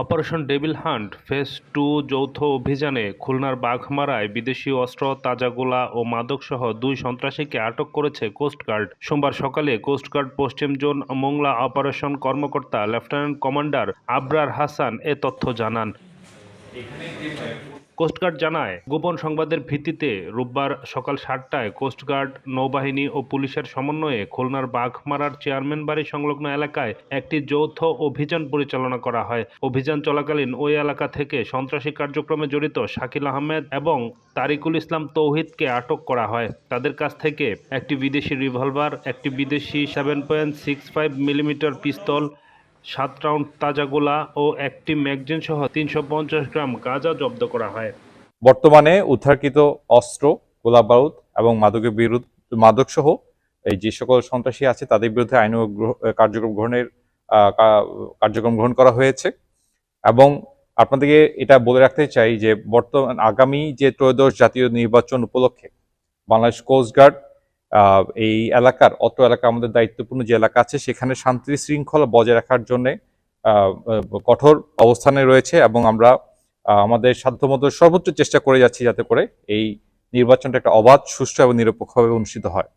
Operation devil hunt phase 2 যৌথ অভিযানে খুলনার বাঘমারায় বিদেশি অস্ত্র, তাজা গোলা ও মাদকসহ 2 সন্ত্রাসীকে আটক করেছে কোস্টগার্ড। সোমবার সকালে কোস্টগার্ড পশ্চিম জোন মোংলা অপারেশন কর্মকর্তা লেফটেন্যান্ট কমান্ডার আবরার হাসান এ তথ্য জানান। কোস্টগার্ড জানায়, গোপন সংবাদের ভিত্তিতে রোববার সকাল 7টায় কোস্টগার্ড, নৌবাহিনী ও পুলিশের সমন্বয়ে খুলনার বাঘমারার চেয়ারম্যান বাড়ি সংলগ্ন এলাকায় একটি যৌথ অভিযান পরিচালনা করা হয়। অভিযান চলাকালীন ওই এলাকা থেকে সন্ত্রাসী কার্যক্রমে জড়িত শাকিল আহমেদ এবং তারিকুল ইসলাম তৌহিদকে আটক করা হয়। তাদের কাছ থেকে একটি বিদেশি রিভলভার, একটি বিদেশি 7.65 মিলিমিটার পিস্তল, 7 রাউন্ড তাজা গোলা ও একটি ম্যাগাজিন সহ 350 গ্রাম গাঁজা জব্দ করা হয়। বর্তমানে উদ্ধারকৃত অস্ত্র, গোলাবারুদ এবং মাদক সহ এই যে সকল সন্ত্রাসী আছে তাদের বিরুদ্ধে আইন কার্যক্রম গ্রহণ করা হয়েছে। এবং আপনাদেরকে এটা বলে রাখতে চাই যে আগামী যে ত্রয়োদশ জাতীয় নির্বাচন উপলক্ষে বাংলাদেশ কোস্টগার্ড এই অত্র এলাকা আমাদের দায়িত্বপূর্ণ যে এলাকা আছে সেখানে শান্তি শৃঙ্খলা বজায় রাখার জন্য কঠোর অবস্থানে রয়েছে এবং আমরা আমাদের সাধ্যমতো সর্বোচ্চ চেষ্টা করে যাচ্ছি যাতে করে এই নির্বাচনটা একটা অবাধ, সুষ্ঠু এবং নিরপেক্ষভাবে অনুষ্ঠিত হয়।